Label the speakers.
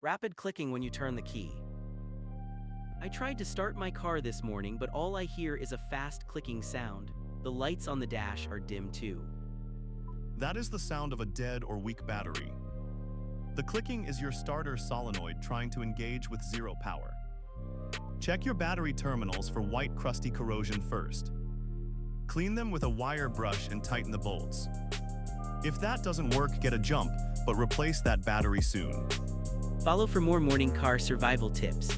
Speaker 1: Rapid clicking when you turn the key. I tried to start my car this morning, but all I hear is a fast clicking sound. The lights on the dash are dim too.
Speaker 2: That is the sound of a dead or weak battery. The clicking is your starter solenoid trying to engage with zero power. Check your battery terminals for white crusty corrosion first. Clean them with a wire brush and tighten the bolts. If that doesn't work, get a jump, but replace that battery soon.
Speaker 1: Follow for more morning car survival tips.